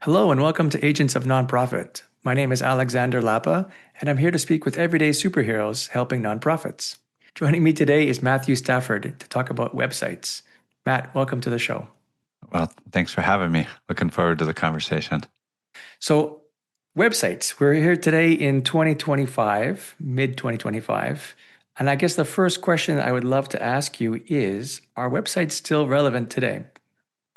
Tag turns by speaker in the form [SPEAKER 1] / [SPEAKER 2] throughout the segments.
[SPEAKER 1] Hello and welcome to Agents of Nonprofit. My name is Alexander Lapa, and I'm here to speak with everyday superheroes helping nonprofits. Joining me today is Matthew Stafford to talk about websites. Matt, welcome to the show.
[SPEAKER 2] Well, thanks for having me. Looking forward to the conversation.
[SPEAKER 1] So, websites, we're here today in 2025, mid 2025. And I guess the first question I would love to ask you is, are websites still relevant today?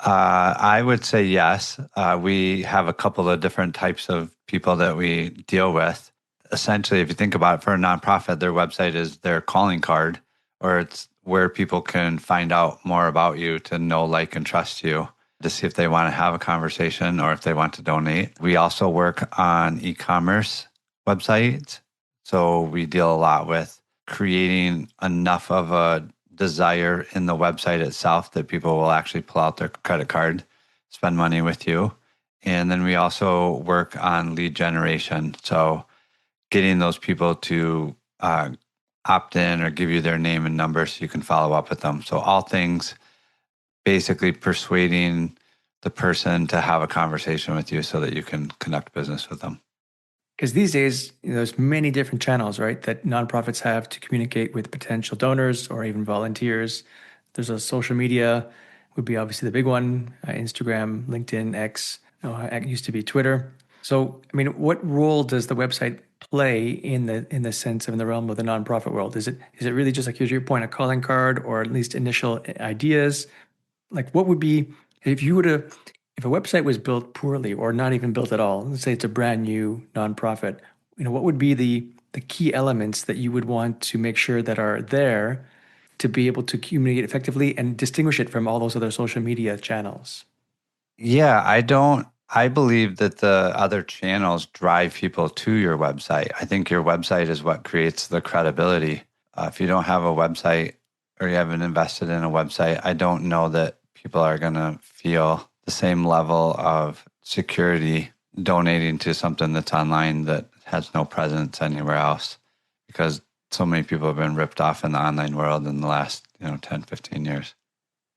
[SPEAKER 2] I would say yes. We have a couple of different types of people that we deal with. Essentially, if you think about it, for a nonprofit, their website is their calling card, or it's where people can find out more about you, to know, like, and trust you, to see if they want to have a conversation or if they want to donate. We also work on e-commerce websites. So we deal a lot with creating enough of a desire in the website itself that people will actually pull out their credit card, spend money with you. And then we also work on lead generation. So getting those people to opt in or give you their name and number so you can follow up with them. So all things basically persuading the person to have a conversation with you so that you can conduct business with them.
[SPEAKER 1] Because these days, there's many different channels, right, that nonprofits have to communicate with potential donors or even volunteers. There's a social media would be obviously the big one, Instagram, LinkedIn, X, it used to be Twitter. So, I mean, what role does the website play in the sense of in the realm of the nonprofit world? Is it really just like, here's your point, a calling card, or at least initial ideas? Like, what would be if you were to if a website was built poorly or not even built at all? Let's say it's a brand new nonprofit. What would be the key elements that you would want to make sure that are there to be able to communicate effectively and distinguish it from all those other social media channels?
[SPEAKER 2] Yeah, I believe that the other channels drive people to your website. I think your website is what creates the credibility. If you don't have a website or you haven't invested in a website, I don't know that people are going to feel the same level of security donating to something that's online that has no presence anywhere else, because so many people have been ripped off in the online world in the last, 10, 15 years.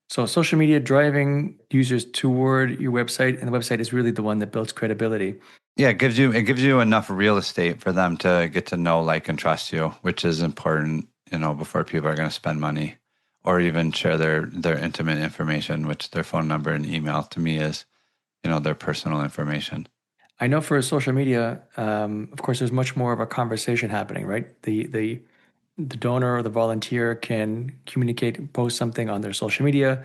[SPEAKER 1] So social media driving users toward your website, and the website is really the one that builds credibility.
[SPEAKER 2] Yeah, it gives you enough real estate for them to get to know, like, and trust you, which is important, before people are going to spend money or even share their intimate information, which their phone number and email to me is, their personal information.
[SPEAKER 1] I know for social media, of course, there's much more of a conversation happening, right? The donor or the volunteer can communicate and post something on their social media.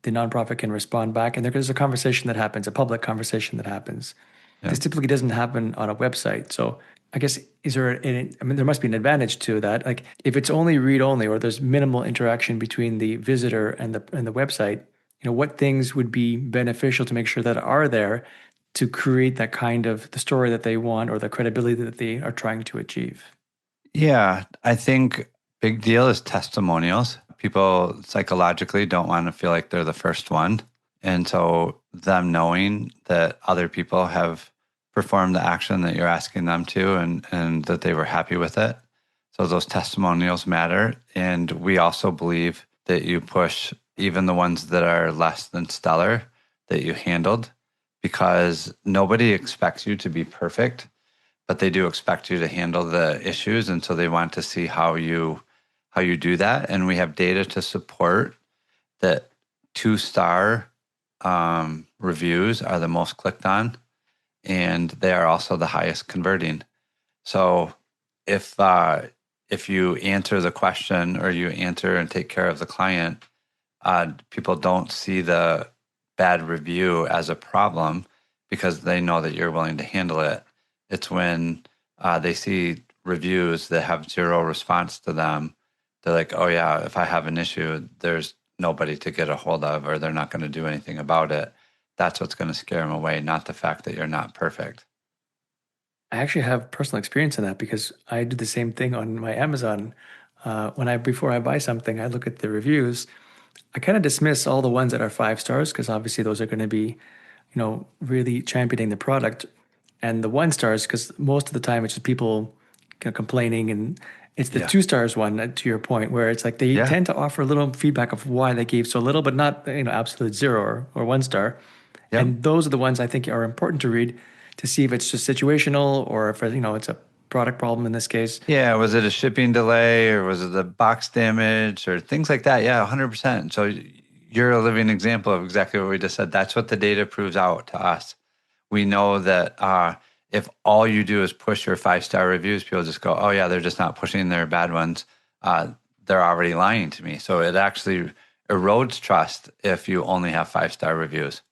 [SPEAKER 1] The nonprofit can respond back, and there's a conversation that happens, a public conversation that happens.
[SPEAKER 2] Yeah.
[SPEAKER 1] This typically doesn't happen on a website. So I guess I mean, there must be an advantage to that. Like, if it's only read only, or there's minimal interaction between the visitor and the website, what things would be beneficial to make sure that are there to create that kind of the story that they want or the credibility that they are trying to achieve.
[SPEAKER 2] Yeah, I think big deal is testimonials. People psychologically don't want to feel like they're the first one. And so them knowing that other people have performed the action that you're asking them to, and that they were happy with it. So those testimonials matter. And we also believe that you push even the ones that are less than stellar, that you handled, because nobody expects you to be perfect, but they do expect you to handle the issues. And so they want to see how you do that. And we have data to support that 2-star reviews are the most clicked on, and they are also the highest converting. So if you answer the question, or you answer and take care of the client, people don't see the bad review as a problem, because they know that you're willing to handle it. It's when they see reviews that have zero response to them, they're like, oh yeah, if I have an issue, there's nobody to get a hold of, or they're not going to do anything about it. That's what's going to scare them away, not the fact that you're not perfect.
[SPEAKER 1] I actually have personal experience in that because I do the same thing on my Amazon. Before I buy something, I look at the reviews. I kind of dismiss all the ones that are 5 stars because obviously those are going to be, really championing the product, and the 1 stars because most of the time it's just people complaining, and it's the
[SPEAKER 2] Yeah.
[SPEAKER 1] 2 stars one, to your point, where it's like they
[SPEAKER 2] Yeah.
[SPEAKER 1] tend to offer a little feedback of why they gave so little, but not absolute zero or 1 star.
[SPEAKER 2] Yep.
[SPEAKER 1] And those are the ones I think are important to read to see if it's just situational or if, it's a product problem in this case.
[SPEAKER 2] Yeah, was it a shipping delay or was it the box damage or things like that? Yeah, 100%. So you're a living example of exactly what we just said. That's what the data proves out to us. We know that if all you do is push your 5-star reviews, people just go, oh, yeah, they're just not pushing their bad ones. They're already lying to me. So it actually erodes trust if you only have 5-star reviews.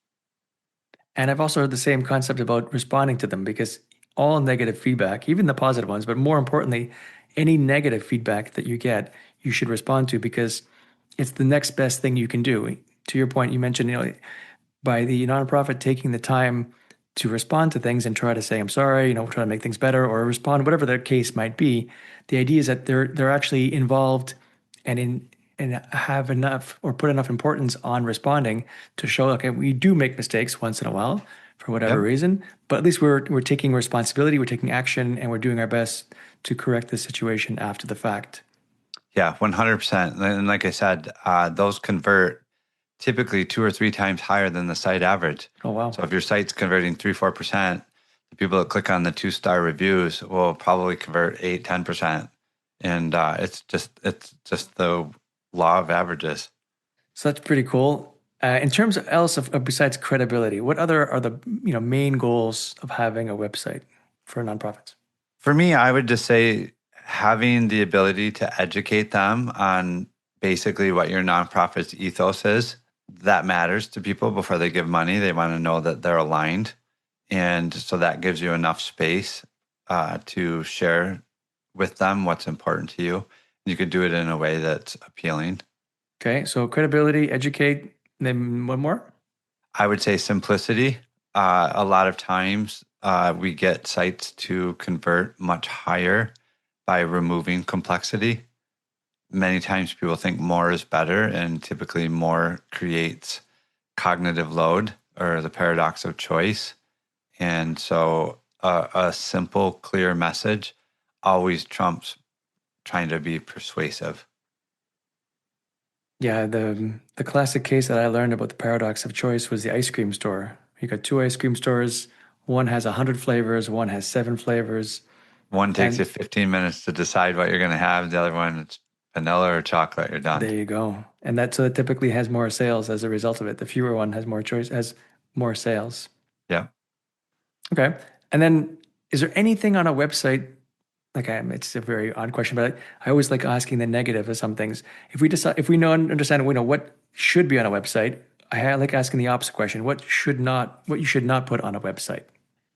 [SPEAKER 1] And I've also heard the same concept about responding to them because all negative feedback, even the positive ones, but more importantly, any negative feedback that you get, you should respond to because it's the next best thing you can do. To your point, you mentioned, by the nonprofit taking the time to respond to things and try to say, I'm sorry, try to make things better or respond, whatever their case might be. The idea is that they're actually involved and have enough or put enough importance on responding to show, okay, we do make mistakes once in a while for whatever
[SPEAKER 2] Yep.
[SPEAKER 1] reason, but at least we're taking responsibility, we're taking action, and we're doing our best to correct the situation after the fact.
[SPEAKER 2] Yeah, 100%. And like I said, those convert typically 2 or 3 times higher than the site average.
[SPEAKER 1] Oh, wow.
[SPEAKER 2] So if your site's converting 3, 4%, the people that click on the 2-star reviews will probably convert 8, 10%. And it's just the law of averages.
[SPEAKER 1] So that's pretty cool. In terms of else of besides credibility, what other are the main goals of having a website for nonprofits?
[SPEAKER 2] For me, I would just say having the ability to educate them on basically what your nonprofit's ethos is, that matters to people before they give money. They want to know that they're aligned. And so that gives you enough space to share with them what's important to you. You could do it in a way that's appealing.
[SPEAKER 1] Okay, so credibility, educate, then one more.
[SPEAKER 2] I would say simplicity. A lot of times we get sites to convert much higher by removing complexity. Many times people think more is better, and typically more creates cognitive load or the paradox of choice. And so a simple, clear message always trumps trying to be persuasive.
[SPEAKER 1] Yeah, the classic case that I learned about the paradox of choice was the ice cream store. You got two ice cream stores. One has 100 flavors, one has 7 flavors,
[SPEAKER 2] One takes you
[SPEAKER 1] and
[SPEAKER 2] 15 minutes to decide what you're going to have. The other one, it's vanilla or chocolate. You're done.
[SPEAKER 1] there you go. And that so it typically has more sales as a result of it. The fewer one has more choice, has more sales.
[SPEAKER 2] Yeah.
[SPEAKER 1] Okay. And then is there anything on a website, like it's a very odd question, but I always like asking the negative of some things. If we decide, if we know and understand, we know what should be on a website, like asking the opposite question, what you should not put on a website.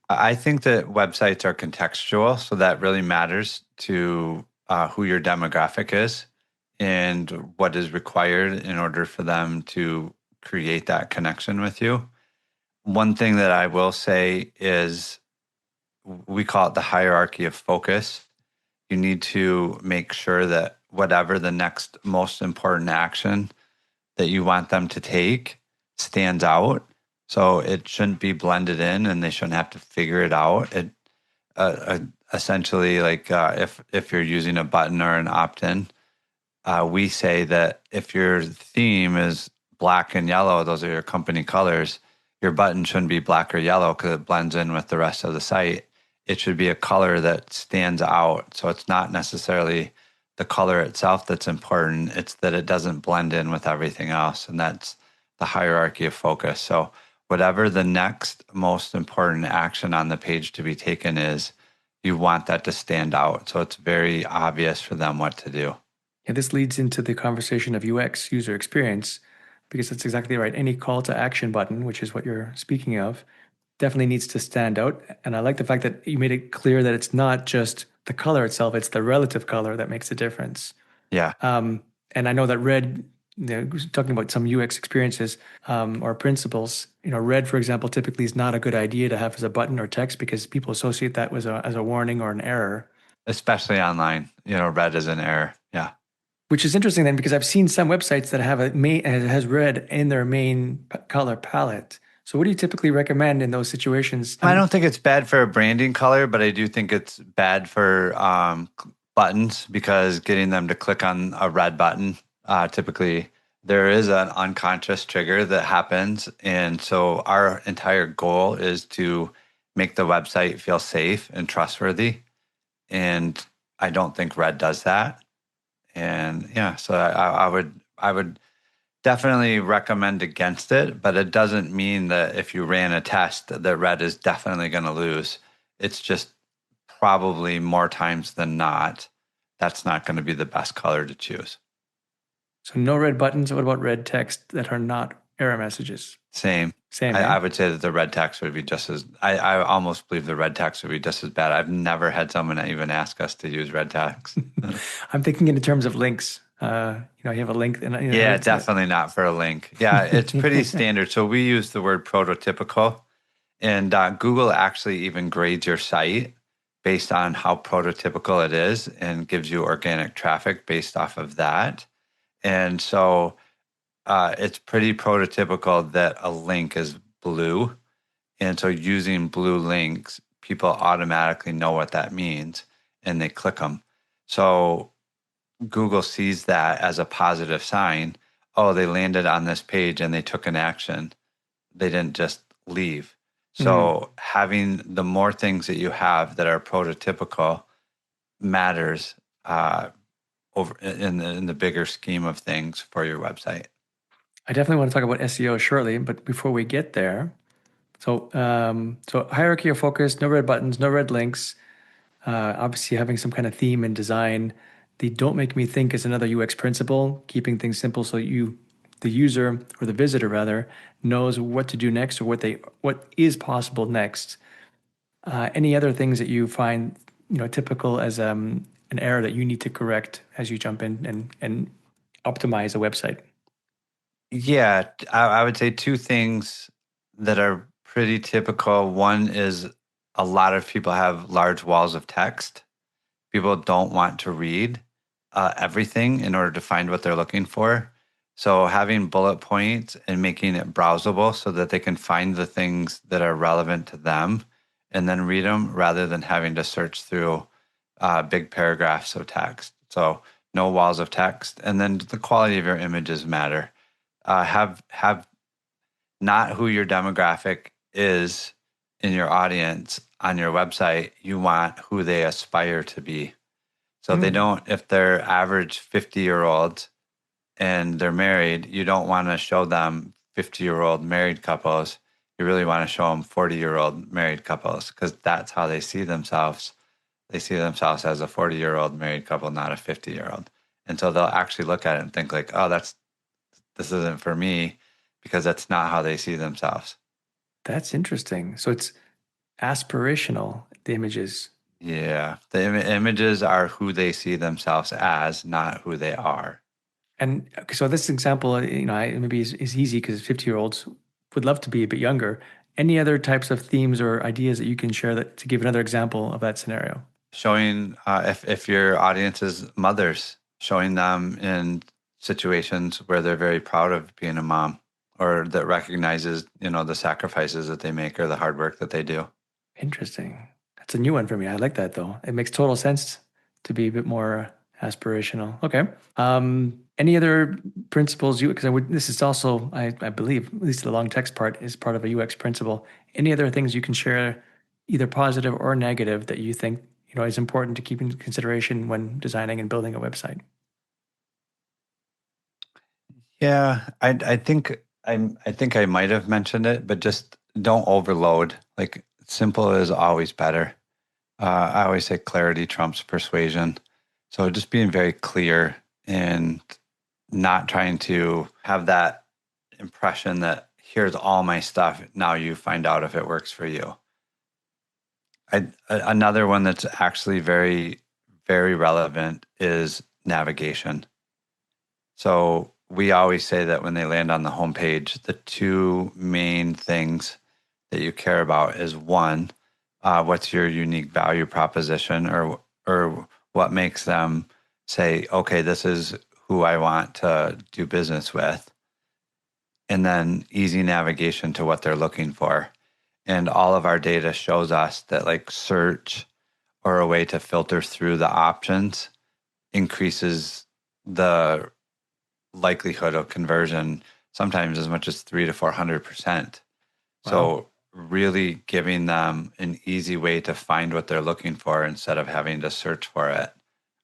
[SPEAKER 2] I think that websites are contextual. So that really matters to who your demographic is and what is required in order for them to create that connection with you. One thing that I will say is we call it the hierarchy of focus. You need to make sure that whatever the next most important action that you want them to take stands out. So it shouldn't be blended in and they shouldn't have to figure it out. It uh, uh, essentially like if you're using a button or an opt-in, we say that if your theme is black and yellow, those are your company colors, your button shouldn't be black or yellow because it blends in with the rest of the site. It should be a color that stands out. So it's not necessarily the color itself that's important, it's that it doesn't blend in with everything else. And that's the hierarchy of focus. So whatever the next most important action on the page to be taken is, you want that to stand out. So it's very obvious for them what to do.
[SPEAKER 1] Yeah, this leads into the conversation of UX, user experience, because that's exactly right. Any call to action button, which is what you're speaking of, definitely needs to stand out. And I like the fact that you made it clear that it's not just the color itself, it's the relative color that makes a difference.
[SPEAKER 2] Yeah.
[SPEAKER 1] And I know that red, talking about some UX experiences or principles, red, for example, typically is not a good idea to have as a button or text because people associate that with as a warning or an error.
[SPEAKER 2] Especially online, red is an error. Yeah.
[SPEAKER 1] Which is interesting then because I've seen some websites that have has red in their main color palette. So what do you typically recommend in those situations?
[SPEAKER 2] I don't think it's bad for a branding color, but I do think it's bad for buttons because getting them to click on a red button typically there is an unconscious trigger that happens. And so our entire goal is to make the website feel safe and trustworthy. And I don't think Red does that. And yeah, so I would definitely recommend against it, but it doesn't mean that if you ran a test that Red is definitely going to lose. It's just probably more times than not, that's not going to be the best color to choose.
[SPEAKER 1] So no red buttons. What about red text that are not error messages?
[SPEAKER 2] Same.
[SPEAKER 1] Same,
[SPEAKER 2] I
[SPEAKER 1] eh?
[SPEAKER 2] would say that the red text would be just as, I almost believe the red text would be just as bad. I've never had someone even ask us to use red text.
[SPEAKER 1] I'm thinking in terms of links. You have a link, and
[SPEAKER 2] Yeah,
[SPEAKER 1] it's
[SPEAKER 2] definitely not for a link. Yeah, it's pretty standard. So we use the word prototypical, and Google actually even grades your site based on how prototypical it is and gives you organic traffic based off of that. And so it's pretty prototypical that a link is blue. And so using blue links, people automatically know what that means and they click them. So Google sees that as a positive sign. Oh, they landed on this page and they took an action. They didn't just leave.
[SPEAKER 1] Mhm.
[SPEAKER 2] So having the more things that you have that are prototypical matters over in the bigger scheme of things for your website.
[SPEAKER 1] I definitely want to talk about SEO shortly, but before we get there, so hierarchy of focus, no red buttons, no red links. Obviously, having some kind of theme and design. The don't make me think is another UX principle, keeping things simple so the user or the visitor rather, knows what to do next or what is possible next. Any other things that you find typical as an error that you need to correct as you jump in and optimize a website?
[SPEAKER 2] Yeah, I would say two things that are pretty typical. One is a lot of people have large walls of text. People don't want to read everything in order to find what they're looking for. So having bullet points and making it browsable so that they can find the things that are relevant to them and then read them rather than having to search through big paragraphs of text. So no walls of text, and then the quality of your images matter. Have not who your demographic is in your audience on your website. You want who they aspire to be. So they
[SPEAKER 1] Mm,
[SPEAKER 2] don't, if they're average 50-year-olds and they're married, you don't want to show them 50-year-old married couples. You really want to show them 40-year-old married couples because that's how they see themselves. They see themselves as a 40-year-old married couple, not a 50-year-old. And so they'll actually look at it and think like, oh, this isn't for me because that's not how they see themselves.
[SPEAKER 1] that's interesting. So it's aspirational, the images.
[SPEAKER 2] Yeah. The images are who they see themselves as, not who they are.
[SPEAKER 1] And so this example, maybe is easy because 50-year-olds would love to be a bit younger. Any other types of themes or ideas that you can share that to give another example of that scenario?
[SPEAKER 2] Showing if your audience is mothers, showing them in situations where they're very proud of being a mom or that recognizes, the sacrifices that they make or the hard work that they do.
[SPEAKER 1] Interesting. That's a new one for me. I like that though. It makes total sense to be a bit more aspirational. Okay. Any other principles you, because this is also, I believe, at least the long text part is part of a UX principle. Any other things you can share, either positive or negative, that you think, is important to keep in consideration when designing and building a website?
[SPEAKER 2] Yeah, I think I might have mentioned it, but just don't overload. Like simple is always better. I always say clarity trumps persuasion. So just being very clear and not trying to have that impression that here's all my stuff. Now you find out if it works for you. Another one that's actually very, very relevant is navigation. So we always say that when they land on the homepage, the two main things that you care about is one, what's your unique value proposition, or what makes them say, okay, this is who I want to do business with, and then easy navigation to what they're looking for. And all of our data shows us that like search or a way to filter through the options increases the likelihood of conversion, sometimes as much as 300 to 400%.
[SPEAKER 1] Wow.
[SPEAKER 2] So really giving them an easy way to find what they're looking for instead of having to search for it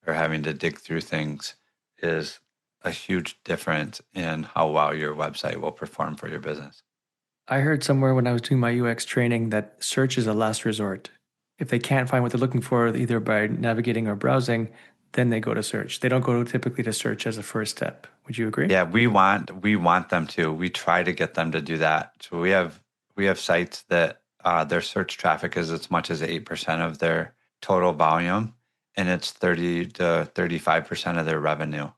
[SPEAKER 2] or having to dig through things is a huge difference in how well your website will perform for your business.
[SPEAKER 1] I heard somewhere when I was doing my UX training that search is a last resort. If they can't find what they're looking for, either by navigating or browsing, then they go to search. They don't go typically to search as a first step. Would you agree?
[SPEAKER 2] Yeah, we want them to. We try to get them to do that. So we have sites that their search traffic is as much as 8% of their total volume, and it's 30 to 35% of their revenue.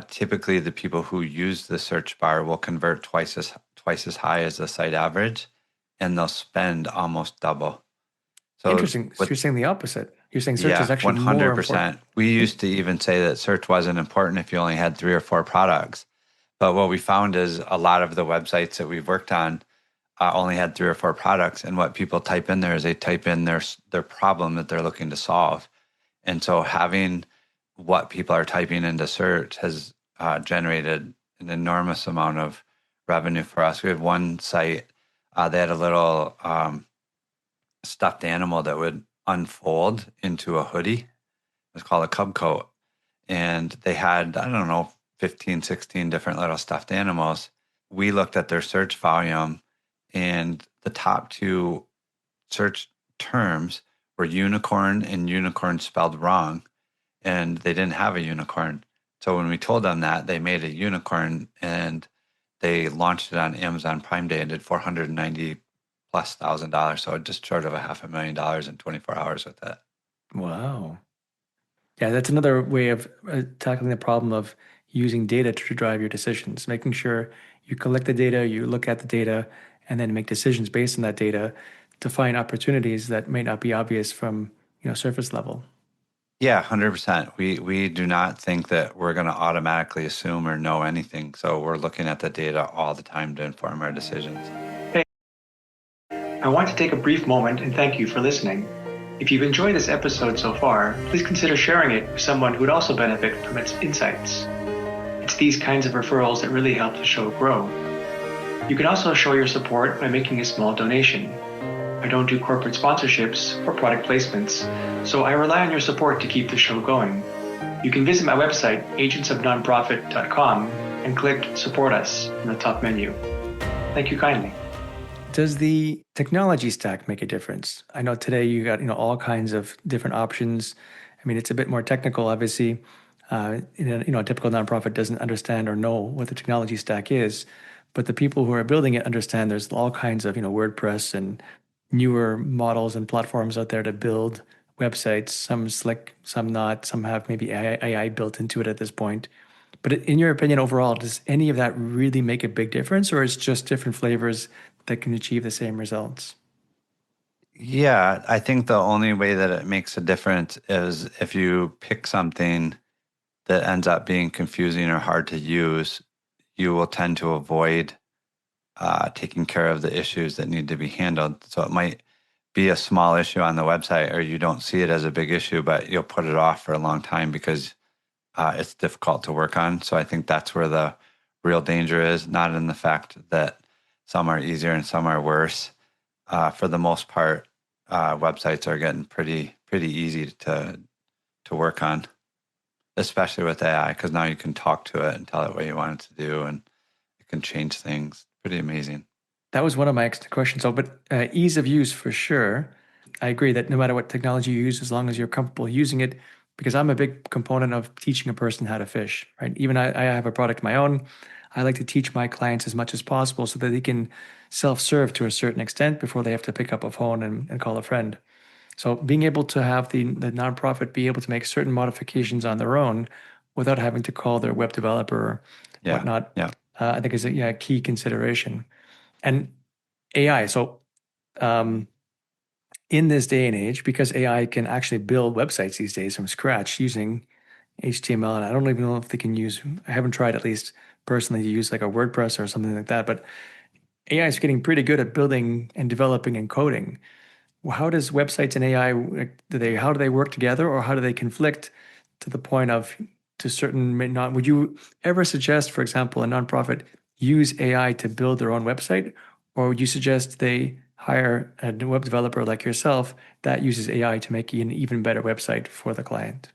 [SPEAKER 2] Typically, the people who use the search bar will convert twice as high as the site average, and they'll spend almost double. So
[SPEAKER 1] Interesting. So
[SPEAKER 2] what
[SPEAKER 1] you're saying the opposite. You're saying search is
[SPEAKER 2] Yeah,
[SPEAKER 1] actually more important.
[SPEAKER 2] 100%. We used to even say that search wasn't important if you only had 3 or 4 products. But what we found is a lot of the websites that we've worked on only had 3 or 4 products. And what people type in there is they type in their problem that they're looking to solve. And so having what people are typing into search has generated an enormous amount of revenue for us. We had one site, they had a little stuffed animal that would unfold into a hoodie. It's called a cub coat. And they had, I don't know, 15, 16 different little stuffed animals. We looked at their search volume, and the top two search terms were unicorn and unicorn spelled wrong. And they didn't have a unicorn. So when we told them that, they made a unicorn and they launched it on Amazon Prime Day and did 490 plus $1,000. So just short of a $500,000 in 24 hours with it.
[SPEAKER 1] Wow. Yeah, that's another way of tackling the problem of using data to drive your decisions, making sure you collect the data, you look at the data, and then make decisions based on that data to find opportunities that may not be obvious from, surface level.
[SPEAKER 2] Yeah, 100%. We do not think that we're going to automatically assume or know anything. So we're looking at the data all the time to inform our decisions.
[SPEAKER 1] Hey, I want to take a brief moment and thank you for listening. If you've enjoyed this episode so far, please consider sharing it with someone who would also benefit from its insights. It's these kinds of referrals that really help the show grow. You can also show your support by making a small donation. I don't do corporate sponsorships or product placements, so I rely on your support to keep the show going. You can visit my website, agentsofnonprofit.com, and click Support Us in the top menu. Thank you kindly. Does the technology stack make a difference? I know today you got all kinds of different options. I mean, it's a bit more technical, obviously. A typical nonprofit doesn't understand or know what the technology stack is, but the people who are building it understand there's all kinds of WordPress and newer models and platforms out there to build websites. Some slick, some not. Some have maybe AI built into it at this point. But in your opinion, overall, does any of that really make a big difference, or is it just different flavors that can achieve the same results?
[SPEAKER 2] Yeah, I think the only way that it makes a difference is if you pick something that ends up being confusing or hard to use, you will tend to avoid taking care of the issues that need to be handled. So it might be a small issue on the website, or you don't see it as a big issue, but you'll put it off for a long time because it's difficult to work on. So I think that's where the real danger is, not in the fact that some are easier and some are worse. For the most part, websites are getting pretty easy to work on, especially with AI, because now you can talk to it and tell it what you want it to do, and it can change things. Pretty amazing.
[SPEAKER 1] That was one of my extra questions. So, but ease of use for sure. I agree that no matter what technology you use, as long as you're comfortable using it, because I'm a big component of teaching a person how to fish, right? Even I have a product of my own. I like to teach my clients as much as possible so that they can self-serve to a certain extent before they have to pick up a phone and call a friend. So being able to have the nonprofit be able to make certain modifications on their own without having to call their web developer or
[SPEAKER 2] Yeah.
[SPEAKER 1] whatnot,
[SPEAKER 2] Yeah.
[SPEAKER 1] I think is a key consideration. And AI. So um, in this day and age, because AI can actually build websites these days from scratch using HTML, and I don't even know if they can use, I haven't tried at least personally to use like a WordPress or something like that, but AI is getting pretty good at building and developing and coding. Well, how does websites and AI, how do they work together or how do they conflict to the point of to certain non, would you ever suggest, for example, a nonprofit use AI to build their own website, or would you suggest they hire a web developer like yourself that uses AI to make an even better website for the client?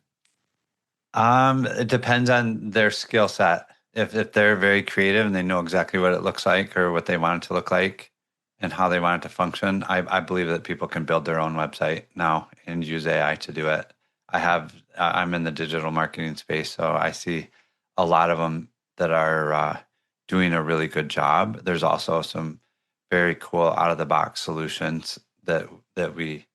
[SPEAKER 2] It depends on their skill set. If they're very creative and they know exactly what it looks like or what they want it to look like and how they want it to function, I believe that people can build their own website now and use AI to do it. I'm in the digital marketing space, so I see a lot of them that are doing a really good job. There's also some very cool out of the box solutions that we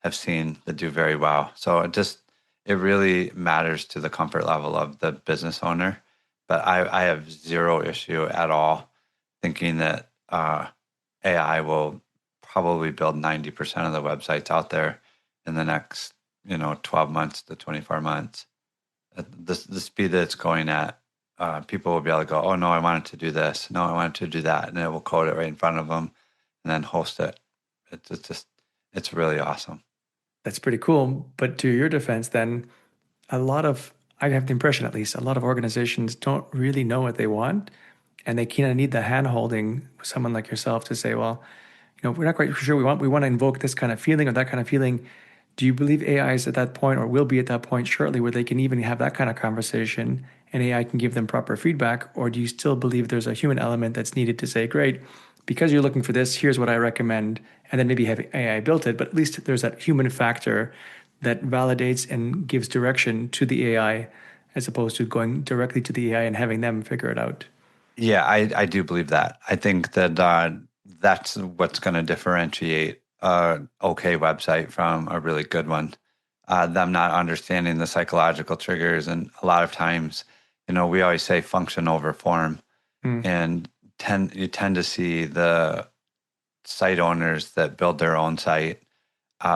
[SPEAKER 2] have seen that do very well. So it really matters to the comfort level of the business owner. But I have zero issue at all thinking that AI will probably build 90% of the websites out there in the next, 12 months to 24 months. At the speed that it's going at, people will be able to go, oh, no, I wanted to do this. No, I wanted to do that. And it will code it right in front of them and then host it. It's really awesome.
[SPEAKER 1] That's pretty cool. But to your defense, then, a lot of, I have the impression at least, a lot of organizations don't really know what they want. And they kind of need the hand holding with someone like yourself to say, well, we're not quite sure we want to invoke this kind of feeling or that kind of feeling. Do you believe AI is at that point or will be at that point shortly where they can even have that kind of conversation and AI can give them proper feedback? Or do you still believe there's a human element that's needed to say, great, because you're looking for this, here's what I recommend, and then maybe have AI built it, but at least there's that human factor that validates and gives direction to the AI as opposed to going directly to the AI and having them figure it out.
[SPEAKER 2] Yeah, I do believe that. I think that that's what's going to differentiate a okay website from a really good one. Them not understanding the psychological triggers, and a lot of times, we always say function over form,
[SPEAKER 1] Mm.
[SPEAKER 2] and you tend to see the site owners that build their own site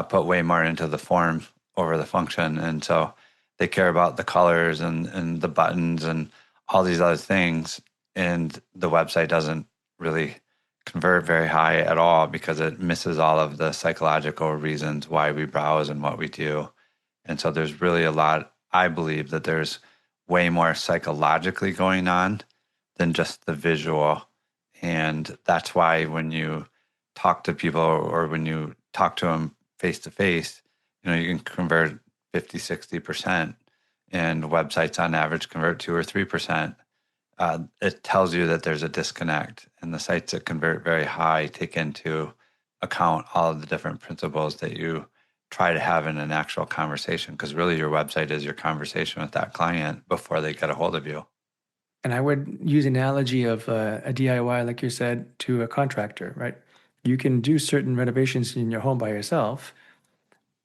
[SPEAKER 2] put way more into the form over the function, and so they care about the colors and the buttons and all these other things, and the website doesn't really convert very high at all because it misses all of the psychological reasons why we browse and what we do. And so there's really a lot, I believe that there's way more psychologically going on than just the visual. And that's why when you talk to people or when you talk to them face to face, you can convert 50, 60%, and websites on average convert 2 or 3%. It tells you that there's a disconnect, and the sites that convert very high take into account all of the different principles that you try to have in an actual conversation, because really your website is your conversation with that client before they get a hold of you.
[SPEAKER 1] And I would use analogy of a DIY, like you said, to a contractor, right? You can do certain renovations in your home by yourself,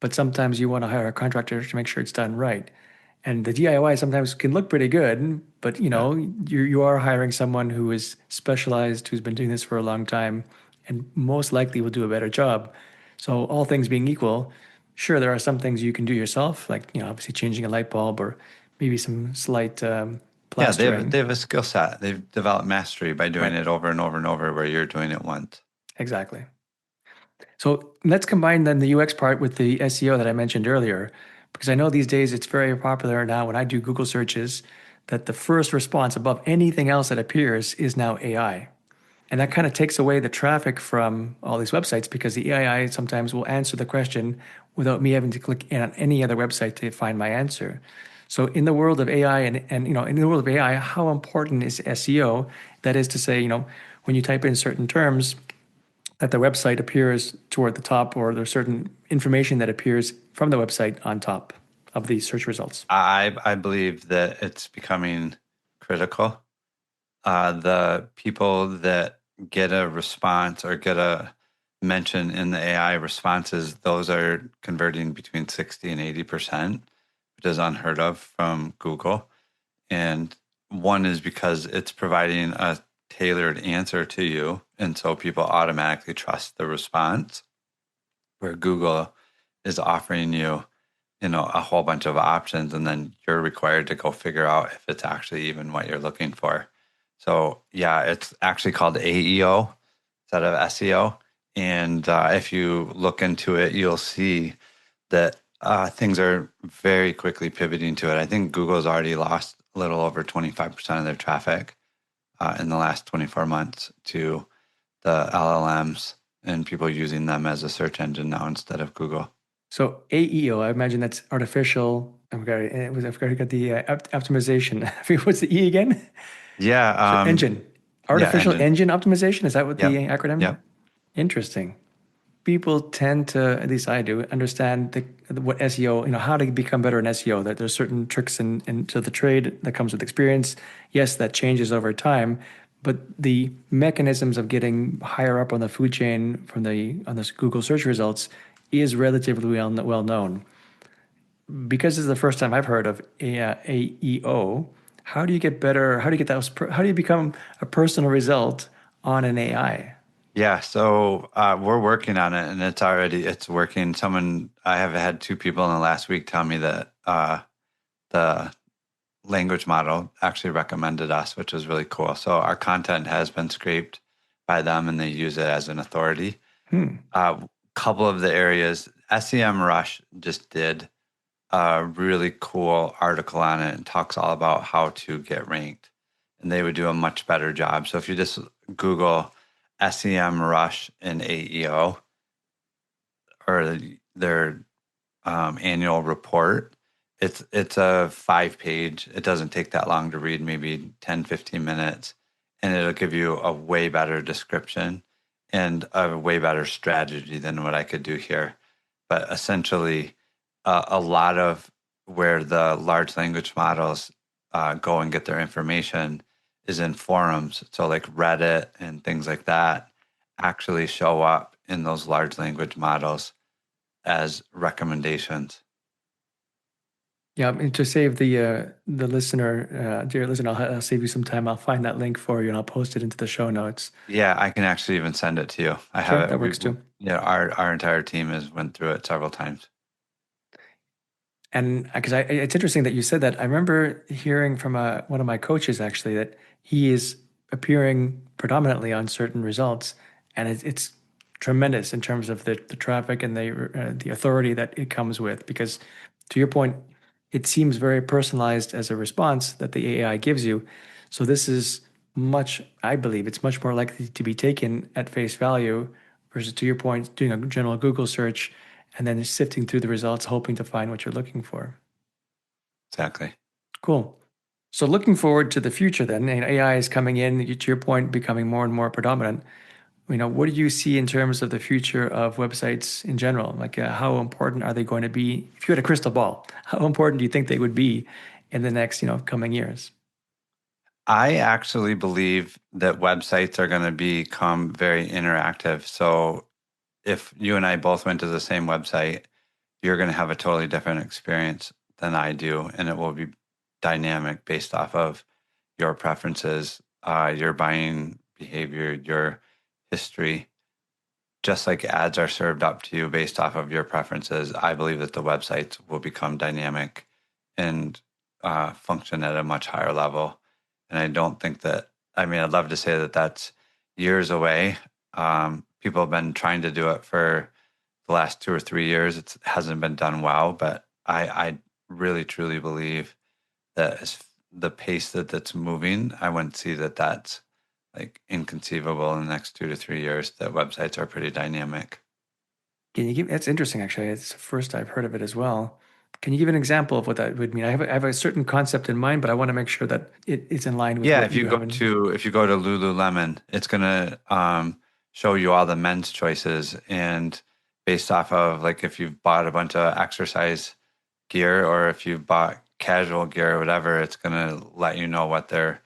[SPEAKER 1] but sometimes you want to hire a contractor to make sure it's done right. And the DIY sometimes can look pretty good, but
[SPEAKER 2] Yeah.
[SPEAKER 1] you are hiring someone who is specialized, who's been doing this for a long time, and most likely will do a better job. So all things being equal, sure, there are some things you can do yourself, like obviously changing a light bulb or maybe some slight
[SPEAKER 2] Yeah, they
[SPEAKER 1] plastering.
[SPEAKER 2] have a skill set. They've developed mastery by doing
[SPEAKER 1] Right,
[SPEAKER 2] it over and over and over, where you're doing it once.
[SPEAKER 1] exactly. So let's combine then the UX part with the SEO that I mentioned earlier, because I know these days it's very popular now when I do Google searches that the first response above anything else that appears is now AI. And that kind of takes away the traffic from all these websites because the AI sometimes will answer the question without me having to click in on any other website to find my answer. So in the world of AI and in the world of AI, how important is SEO? That is to say, when you type in certain terms, that the website appears toward the top or there's certain information that appears from the website on top of the search results.
[SPEAKER 2] I believe that it's becoming critical. The people that get a response or get a mention in the AI responses, those are converting between 60 and 80%, which is unheard of from Google. And one is because it's providing a tailored answer to you. And so people automatically trust the response, where Google is offering you, a whole bunch of options, and then you're required to go figure out if it's actually even what you're looking for. So yeah, it's actually called AEO instead of SEO. And if you look into it, you'll see that things are very quickly pivoting to it. I think Google's already lost a little over 25% of their traffic in the last 24 months to the LLMs and people using them as a search engine now instead of Google.
[SPEAKER 1] So AEO, I imagine that's artificial. I forgot to get the optimization. I forget, what's the E again?
[SPEAKER 2] Yeah,
[SPEAKER 1] So engine,
[SPEAKER 2] yeah,
[SPEAKER 1] artificial
[SPEAKER 2] engine.
[SPEAKER 1] engine optimization. Is that what the
[SPEAKER 2] Yep,
[SPEAKER 1] acronym?
[SPEAKER 2] yep.
[SPEAKER 1] Interesting. People tend to, at least I do, understand what SEO, how to become better in SEO, that there's certain tricks into the trade that comes with experience. Yes, that changes over time, but the mechanisms of getting higher up on the food chain from on this Google search results is relatively well known. Because this is the first time I've heard of AEO, how do you get better? How do you get those? How do you become a personal result on an AI?
[SPEAKER 2] Yeah, so we're working on it, and it's working. I have had two people in the last week tell me that the language model actually recommended us, which was really cool. So our content has been scraped by them, and they use it as an authority.
[SPEAKER 1] Hmm.
[SPEAKER 2] Couple of the areas, SEM Rush just did a really cool article on it and talks all about how to get ranked, and they would do a much better job. So if you just Google SEM Rush and AEO or their annual report, it's a 5 page. It doesn't take that long to read, maybe 10, 15 minutes, and it'll give you a way better description and a way better strategy than what I could do here. But essentially, a lot of where the large language models go and get their information is in forums. So, like Reddit and things like that actually show up in those large language models as recommendations.
[SPEAKER 1] Yeah, and to save the listener, dear listener, I'll save you some time. I'll find that link for you and I'll post it into the show notes.
[SPEAKER 2] Yeah, I can actually even send it to you. I
[SPEAKER 1] Sure,
[SPEAKER 2] have it.
[SPEAKER 1] that works too.
[SPEAKER 2] Yeah, our entire team has went through it several times.
[SPEAKER 1] And because it's interesting that you said that. I remember hearing from one of my coaches actually that he is appearing predominantly on certain results, and it's tremendous in terms of the traffic and the authority that it comes with. Because to your point, it seems very personalized as a response that the AI gives you. So this is I believe it's much more likely to be taken at face value versus, to your point, doing a general Google search and then sifting through the results, hoping to find what you're looking for.
[SPEAKER 2] Exactly.
[SPEAKER 1] Cool. So looking forward to the future then, and AI is coming in, to your point, becoming more and more predominant. What do you see in terms of the future of websites in general? Like, how important are they going to be? If you had a crystal ball, how important do you think they would be in the next, coming years?
[SPEAKER 2] I actually believe that websites are going to become very interactive. So if you and I both went to the same website, you're going to have a totally different experience than I do, and it will be dynamic based off of your preferences, your buying behavior, your history. Just like ads are served up to you based off of your preferences, I believe that the websites will become dynamic and function at a much higher level. And I don't think that, I mean, I'd love to say that that's years away. People have been trying to do it for the last 2 or 3 years. It hasn't been done well, but I really, truly believe that as the pace that that's moving, I wouldn't see that that's like inconceivable in the next 2 to 3 years, that websites are pretty dynamic.
[SPEAKER 1] That's interesting, actually. It's the first I've heard of it as well. Can you give an example of what that would mean? I have a certain concept in mind, but I want to make sure that it's in line with
[SPEAKER 2] Yeah,
[SPEAKER 1] what you have in.
[SPEAKER 2] if you go to Lululemon, it's gonna show you all the men's choices, and based off of like if you've bought a bunch of exercise gear or if you've bought casual gear or whatever, it's gonna let you know what their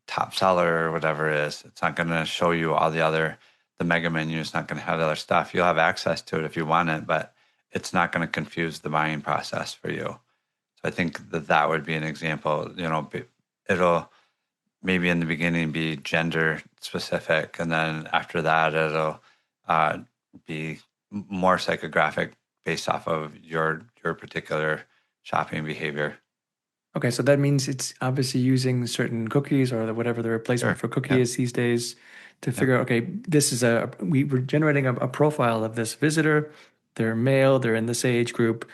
[SPEAKER 2] top seller or whatever is. It's not gonna show you all the mega menu. It's not gonna have the other stuff. You'll have access to it if you want it, but it's not gonna confuse the buying process for you. So I think that that would be an example. It'll maybe in the beginning be gender specific, and then after that it'll uh, be more psychographic based off of your particular shopping behavior.
[SPEAKER 1] Okay, so that means it's obviously using certain cookies or whatever the replacement
[SPEAKER 2] Sure.
[SPEAKER 1] for cookie
[SPEAKER 2] Yep.
[SPEAKER 1] is these days to
[SPEAKER 2] Yep.
[SPEAKER 1] figure out, okay, we're generating a profile of this visitor. They're male, they're in this age group,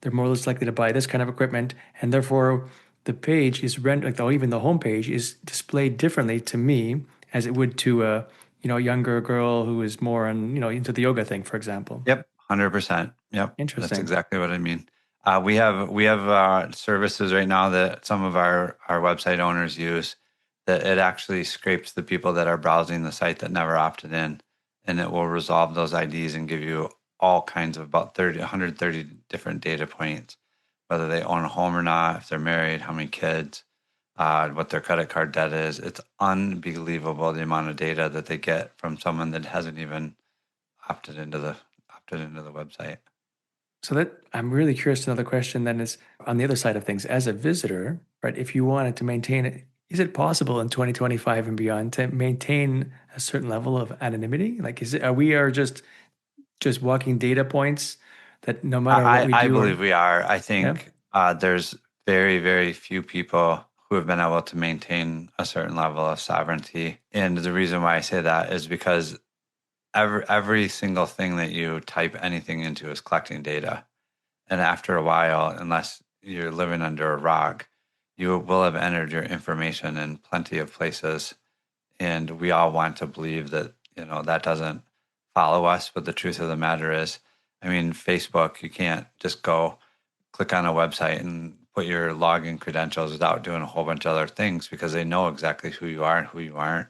[SPEAKER 1] they're more or less likely to buy this kind of equipment, and therefore the page is rendered, like, or even the homepage is displayed differently to me as it would to a, a younger girl who is more on, into the yoga thing, for example.
[SPEAKER 2] Yep, 100%. Yep, that's
[SPEAKER 1] Interesting.
[SPEAKER 2] exactly what I mean. We have services right now that some of our website owners use that it actually scrapes the people that are browsing the site that never opted in, and it will resolve those IDs and give you all kinds of about 130 different data points, whether they own a home or not, if they're married, how many kids, what their credit card debt is. It's unbelievable the amount of data that they get from someone that hasn't even opted into the opted into the website.
[SPEAKER 1] So that I'm really curious to know the question then is on the other side of things, as a visitor, right? If you wanted to maintain it, is it possible in 2025 and beyond to maintain a certain level of anonymity? Like, are we are just walking data points that no matter what we
[SPEAKER 2] I
[SPEAKER 1] do or
[SPEAKER 2] believe we are. I
[SPEAKER 1] yeah?
[SPEAKER 2] think there's very few people who have been able to maintain a certain level of sovereignty. And the reason why I say that is because every single thing that you type anything into is collecting data. And after a while, unless you're living under a rock, you will have entered your information in plenty of places. And we all want to believe that, that doesn't follow us. But the truth of the matter is, I mean, Facebook, you can't just go click on a website and put your login credentials without doing a whole bunch of other things because they know exactly who you are and who you aren't.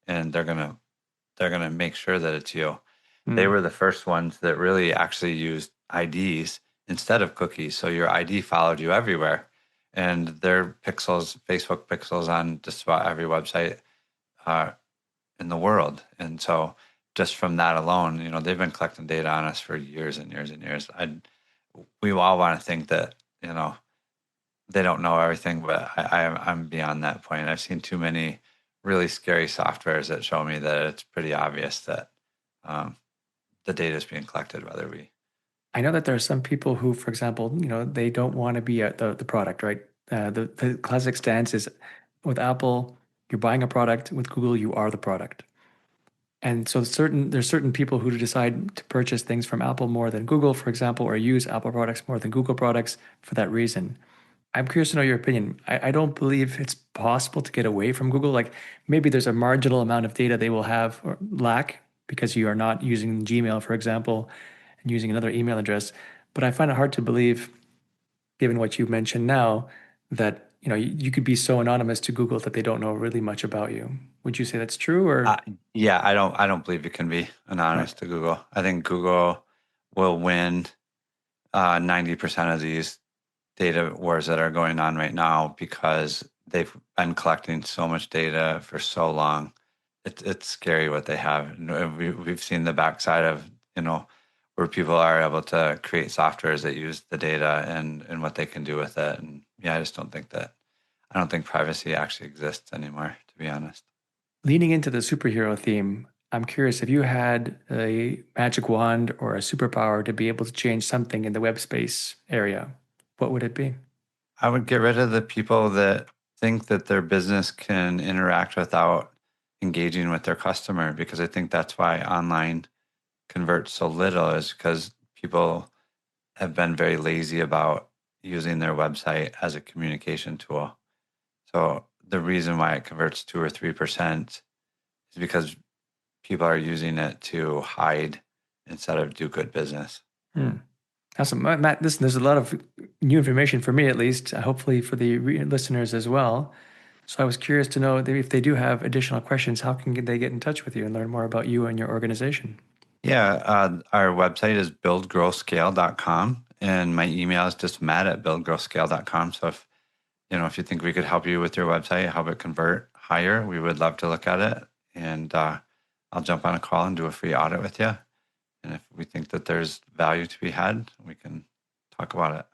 [SPEAKER 2] And they're gonna make sure that it's you. They
[SPEAKER 1] Hmm.
[SPEAKER 2] were the first ones that really actually used IDs instead of cookies. So your ID followed you everywhere. And their pixels, Facebook pixels on just about every website uh, in the world. And so just from that alone, they've been collecting data on us for years and years and years. We all want to think that, they don't know everything, but I'm beyond that point. I've seen too many really scary softwares that show me that it's pretty obvious that um, the data is being collected, whether we.
[SPEAKER 1] I know that there are some people who, for example, they don't want to be at the product, right? The classic stance is with Apple, you're buying a product. With Google, you are the product. And so there's certain people who decide to purchase things from Apple more than Google, for example, or use Apple products more than Google products for that reason. I'm curious to know your opinion. I don't believe it's possible to get away from Google. Like maybe there's a marginal amount of data they will have or lack because you are not using Gmail, for example, and using another email address. But I find it hard to believe, given what you mentioned now, that you could be so anonymous to Google that they don't know really much about you. Would you say that's true
[SPEAKER 2] Uh,
[SPEAKER 1] or
[SPEAKER 2] yeah, I don't believe it can be
[SPEAKER 1] right?
[SPEAKER 2] anonymous to Google. I think Google will win 90% of these data wars that are going on right now because they've been collecting so much data for so long. It's scary what they have. And we've seen the backside of, where people are able to create softwares that use the data and what they can do with it. And yeah, I don't think privacy actually exists anymore, to be honest.
[SPEAKER 1] Leaning into the superhero theme, I'm curious if you had a magic wand or a superpower to be able to change something in the web space area, what would it be?
[SPEAKER 2] I would get rid of the people that think that their business can interact without engaging with their customer because I think that's why online converts so little is because people have been very lazy about using their website as a communication tool. So the reason why it converts 2 or 3% is because people are using it to hide instead of do good business.
[SPEAKER 1] Hmm. Awesome. Matt, listen, there's a lot of new information for me, at least, hopefully for the listeners as well. So I was curious to know if they do have additional questions, how can they get in touch with you and learn more about you and your organization?
[SPEAKER 2] Yeah, our website is buildgrowscale.com and my email is just matt@buildgrowscale.com. So if you think we could help you with your website, help it convert higher, we would love to look at it. And I'll jump on a call and do a free audit with you. And if we think that there's value to be had, we can talk about it.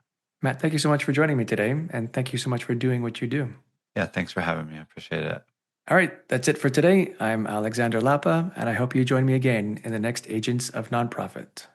[SPEAKER 1] Matt, thank you so much for joining me today. And thank you so much for doing what you do.
[SPEAKER 2] Yeah, thanks for having me. I appreciate it.
[SPEAKER 1] All right, that's it for today. I'm Alexander Lapa, and I hope you join me again in the next Agents of Nonprofit.